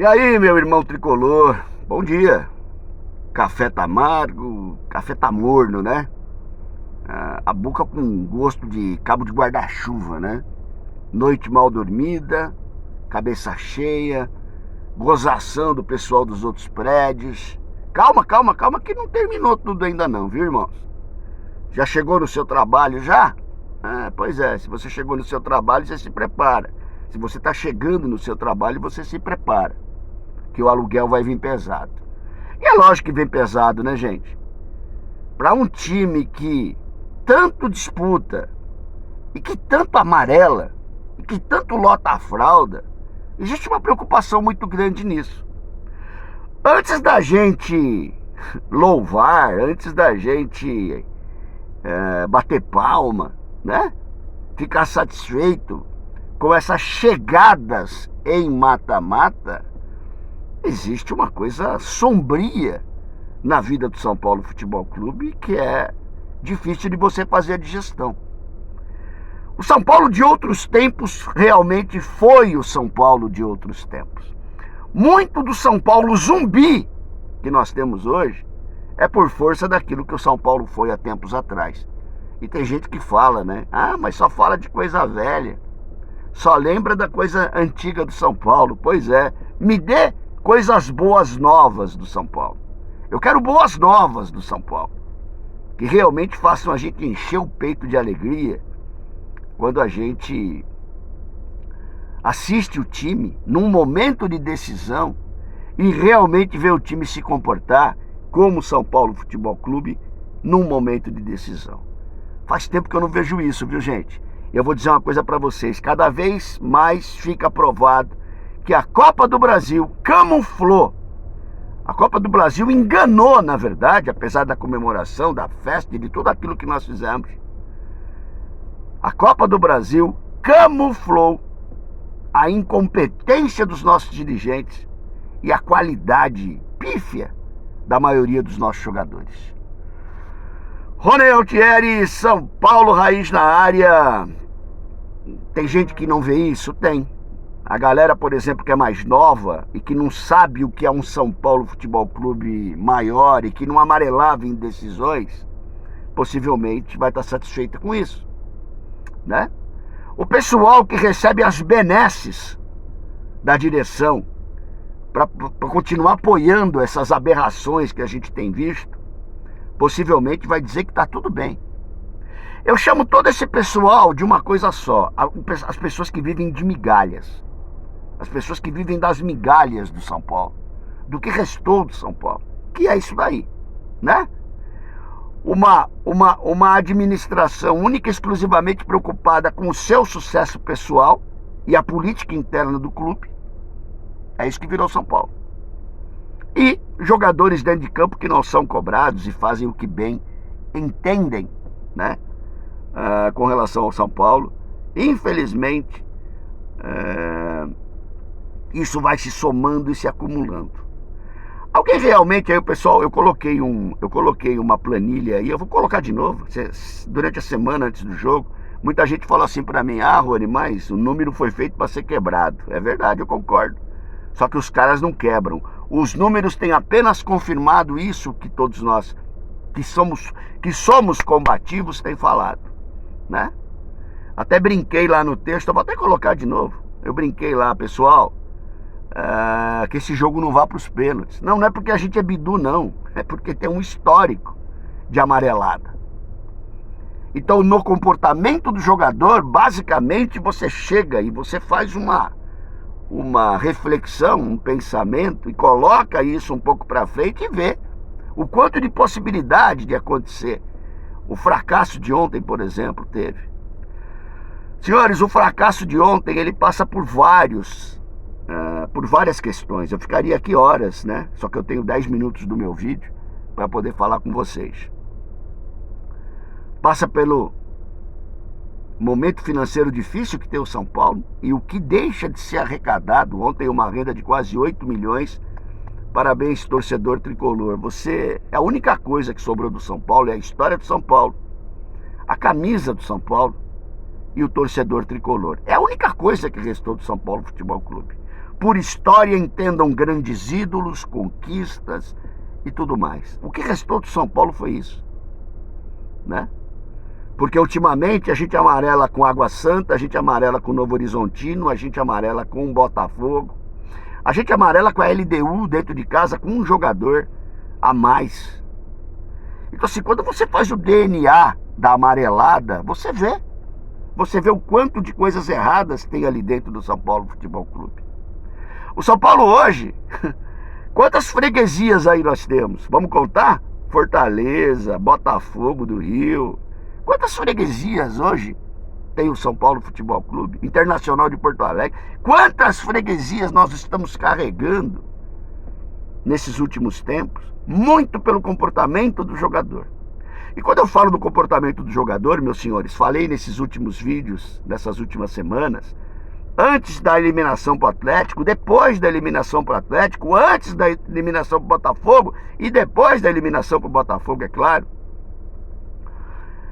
E aí, meu irmão tricolor, bom dia. Café tá amargo, café tá morno, né? A boca com gosto de cabo de guarda-chuva, né? Noite mal dormida, cabeça cheia, gozação do pessoal dos outros prédios. Calma, calma, calma, que não terminou tudo ainda não, viu, irmãos? Já chegou no seu trabalho já? Pois é, se você chegou no seu trabalho, você se prepara. Se você tá chegando no seu trabalho, você se prepara, que o aluguel vai vir pesado. E é lógico que vem pesado, né, gente? Para um time que tanto disputa, e que tanto amarela, e que tanto lota a fralda, existe uma preocupação muito grande nisso. Antes da gente louvar, antes da gente bater palma, né? Ficar satisfeito com essas chegadas em mata-mata, existe uma coisa sombria na vida do São Paulo Futebol Clube que é difícil de você fazer a digestão. O São Paulo de outros tempos realmente foi o São Paulo de outros tempos. Muito do São Paulo zumbi que nós temos hoje é por força daquilo que o São Paulo foi há tempos atrás. E tem gente que fala, né? Mas só fala de coisa velha. Só lembra da coisa antiga do São Paulo. Pois é, me dê coisas boas novas do São Paulo. Eu quero boas novas do São Paulo, que realmente façam a gente encher o peito de alegria quando a gente assiste o time num momento de decisão e realmente vê o time se comportar como o São Paulo Futebol Clube num momento de decisão. Faz tempo que eu não vejo isso, viu, gente? Eu vou dizer uma coisa para vocês, cada vez mais fica provado que a Copa do Brasil camuflou. A Copa do Brasil enganou, na verdade, apesar da comemoração, da festa e de tudo aquilo que nós fizemos. A Copa do Brasil camuflou a incompetência dos nossos dirigentes e a qualidade pífia da maioria dos nossos jogadores. Rony Altieri, São Paulo Raiz na área. Tem gente que não vê isso? Tem. A galera, por exemplo, que é mais nova e que não sabe o que é um São Paulo Futebol Clube maior e que não amarelava em decisões, possivelmente vai estar satisfeita com isso, né? O pessoal que recebe as benesses da direção para continuar apoiando essas aberrações que a gente tem visto, possivelmente vai dizer que está tudo bem. Eu chamo todo esse pessoal de uma coisa só, as pessoas que vivem de migalhas. As pessoas que vivem das migalhas do São Paulo, do que restou do São Paulo, que é isso daí, né? Uma administração única e exclusivamente preocupada com o seu sucesso pessoal e a política interna do clube, é isso que virou São Paulo. E jogadores dentro de campo que não são cobrados e fazem o que bem entendem, né? Com relação ao São Paulo, infelizmente, isso vai se somando e se acumulando. Alguém realmente, aí o pessoal, eu coloquei uma planilha aí, eu vou colocar de novo, durante a semana antes do jogo, muita gente fala assim pra mim, Rony, mas o número foi feito para ser quebrado. É verdade, eu concordo. Só que os caras não quebram. Os números têm apenas confirmado isso que todos nós, que somos combativos, tem falado, né? Até brinquei lá no texto, eu vou até colocar de novo. Eu brinquei lá, pessoal, que esse jogo não vá para os pênaltis. Não é porque a gente é bidu, não. É porque tem um histórico de amarelada. Então, no comportamento do jogador, basicamente, você chega e você faz uma reflexão, um pensamento, e coloca isso um pouco para frente e vê o quanto de possibilidade de acontecer. O fracasso de ontem, por exemplo, teve. Senhores, o fracasso de ontem, ele passa por várias questões. Eu ficaria aqui horas, né? Só que eu tenho 10 minutos do meu vídeo para poder falar com vocês. Passa pelo momento financeiro difícil que tem o São Paulo e o que deixa de ser arrecadado. Ontem uma renda de quase 8 milhões. Parabéns, torcedor tricolor. Você é a única coisa que sobrou do São Paulo, é a história do São Paulo, a camisa do São Paulo e o torcedor tricolor. É a única coisa que restou do São Paulo Futebol Clube. por história entendam grandes ídolos, conquistas e tudo mais. O que restou do São Paulo foi isso, né? Porque ultimamente a gente amarela com Água Santa, a gente amarela com Novo Horizontino, a gente amarela com Botafogo, a gente amarela com a LDU dentro de casa com um jogador a mais. Então assim, quando você faz o DNA da amarelada, você vê o quanto de coisas erradas tem ali dentro do São Paulo Futebol Clube. O São Paulo hoje, quantas freguesias aí nós temos? Vamos contar? Fortaleza, Botafogo do Rio. Quantas freguesias hoje tem o São Paulo Futebol Clube? Internacional de Porto Alegre. Quantas freguesias nós estamos carregando nesses últimos tempos? Muito pelo comportamento do jogador. E quando eu falo do comportamento do jogador, meus senhores, falei nesses últimos vídeos, nessas últimas semanas, antes da eliminação para o Atlético, depois da eliminação para o Atlético, antes da eliminação para o Botafogo e depois da eliminação para o Botafogo, é claro.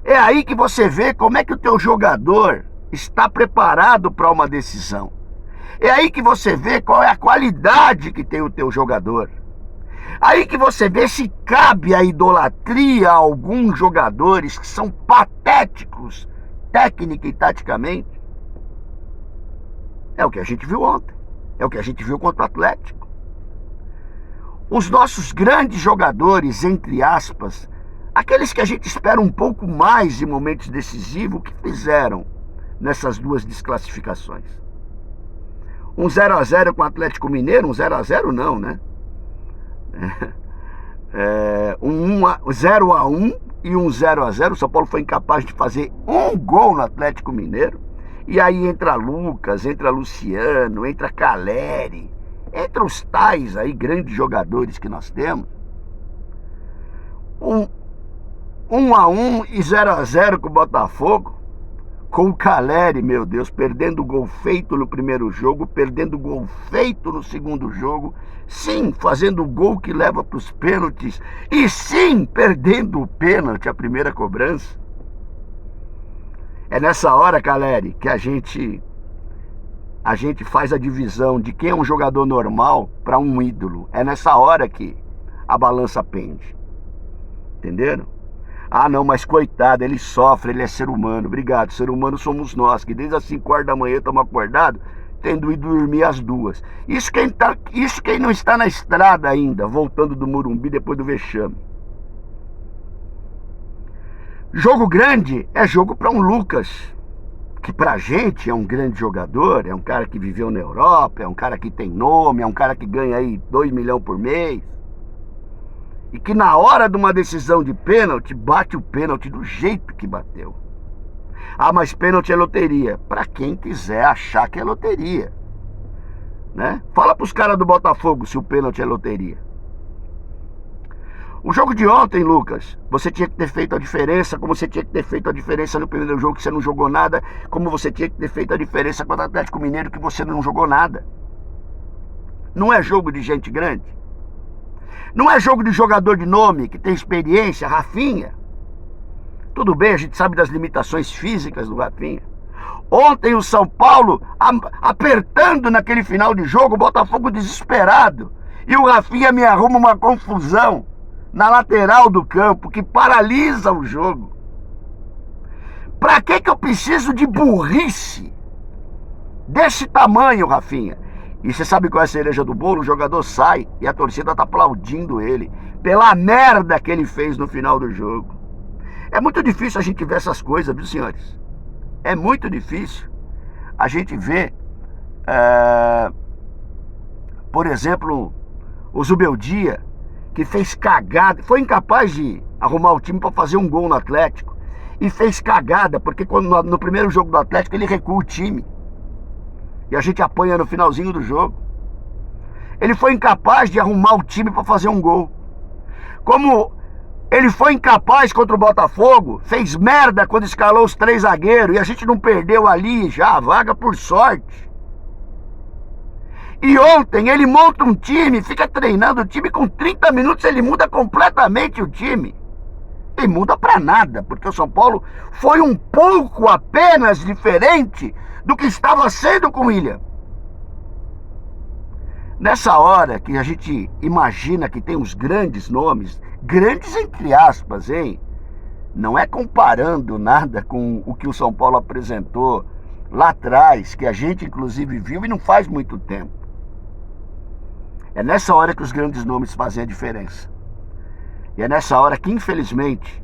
É aí que você vê como é que o teu jogador está preparado para uma decisão. É aí que você vê qual é a qualidade que tem o teu jogador. Aí que você vê se cabe a idolatria a alguns jogadores que são patéticos, técnica e taticamente. É o que a gente viu ontem. É o que a gente viu contra o Atlético. Os nossos grandes jogadores, entre aspas, aqueles que a gente espera um pouco mais em momentos decisivos, o que fizeram nessas duas desclassificações? Um 0x0 com o Atlético Mineiro, um 0x0 não, né? Um 0x1 e um 0x0. O São Paulo foi incapaz de fazer um gol no Atlético Mineiro. E aí entra Lucas, entra Luciano, entra Caleri, entra os tais aí grandes jogadores que nós temos. 1x1 e 0x0 com o Botafogo, com o Caleri, meu Deus, perdendo gol feito no primeiro jogo, perdendo gol feito no segundo jogo, sim, fazendo o gol que leva para os pênaltis, e sim, perdendo o pênalti, a primeira cobrança. É nessa hora, Caleri, que a gente faz a divisão de quem é um jogador normal para um ídolo. É nessa hora que a balança pende. Entenderam? Ah, não, mas coitado, ele sofre, ele é ser humano. Obrigado, ser humano somos nós, que desde as 5 horas da manhã estamos acordados, tendo ido dormir às 2. Isso quem não está na estrada ainda, voltando do Morumbi depois do vexame. Jogo grande é jogo para um Lucas, que pra gente é um grande jogador, é um cara que viveu na Europa, é um cara que tem nome, é um cara que ganha aí 2 milhões por mês. E que na hora de uma decisão de pênalti, bate o pênalti do jeito que bateu. Ah, mas pênalti é loteria. Pra quem quiser achar que é loteria, né? Fala pros caras do Botafogo se o pênalti é loteria. O jogo de ontem, Lucas, você tinha que ter feito a diferença, como você tinha que ter feito a diferença no primeiro jogo que você não jogou nada, como você tinha que ter feito a diferença contra o Atlético Mineiro que você não jogou nada. Não é jogo de gente grande. Não é jogo de jogador de nome, que tem experiência, Rafinha. Tudo bem, a gente sabe das limitações físicas do Rafinha. Ontem o São Paulo apertando naquele final de jogo, o Botafogo desesperado. E o Rafinha me arruma uma confusão na lateral do campo que paralisa o jogo. Pra que eu preciso de burrice desse tamanho, Rafinha? E você sabe qual é a cereja do bolo? O jogador sai e a torcida tá aplaudindo ele pela merda que ele fez no final do jogo. É muito difícil a gente ver essas coisas, viu, senhores? É muito difícil a gente ver, por exemplo, o Zubeldia, que fez cagada, foi incapaz de arrumar o time para fazer um gol no Atlético, e fez cagada, porque no primeiro jogo do Atlético ele recua o time, e a gente apanha no finalzinho do jogo. Ele foi incapaz de arrumar o time para fazer um gol. Como ele foi incapaz contra o Botafogo, fez merda quando escalou os 3 zagueiros, e a gente não perdeu ali já a vaga por sorte. E ontem ele monta um time, fica treinando o time, com 30 minutos ele muda completamente o time. E muda pra nada, porque o São Paulo foi um pouco apenas diferente do que estava sendo com o William. Nessa hora que a gente imagina que tem os grandes nomes, grandes entre aspas, hein? Não é comparando nada com o que o São Paulo apresentou lá atrás, que a gente inclusive viu e não faz muito tempo. É nessa hora que os grandes nomes fazem a diferença. E é nessa hora que, infelizmente,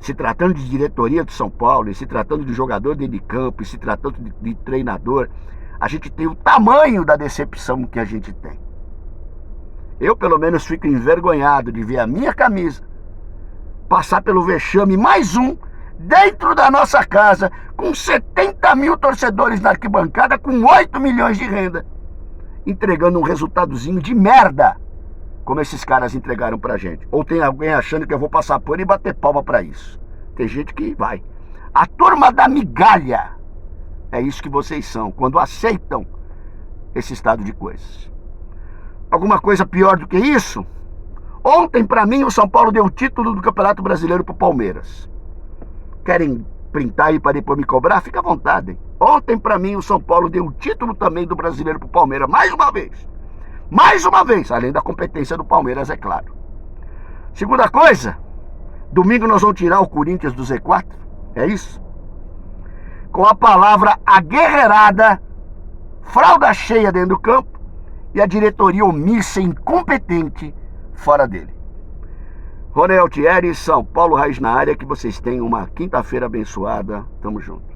se tratando de diretoria do São Paulo, e se tratando de jogador dentro de campo, e se tratando de treinador, a gente tem o tamanho da decepção que a gente tem. Eu, pelo menos, fico envergonhado de ver a minha camisa passar pelo vexame, mais um, dentro da nossa casa, com 70 mil torcedores na arquibancada, com 8 milhões de renda, entregando um resultadozinho de merda, como esses caras entregaram pra gente. Ou tem alguém achando que eu vou passar por e bater palma pra isso. Tem gente que vai. A turma da migalha, é isso que vocês são, quando aceitam esse estado de coisas. Alguma coisa pior do que isso? Ontem, pra mim, o São Paulo deu o título do Campeonato Brasileiro pro Palmeiras. Querem printar aí para depois me cobrar? Fica à vontade. Ontem, pra mim, o São Paulo deu o título também do Brasileiro pro Palmeiras, mais uma vez. Mais uma vez, além da competência do Palmeiras, é claro. Segunda coisa, domingo nós vamos tirar o Corinthians do Z4, é isso? Com a palavra aguerrerada, fralda cheia dentro do campo e a diretoria omissa e incompetente fora dele. Rony Altieri, São Paulo Raiz na área, que vocês tenham uma quinta-feira abençoada. Tamo junto.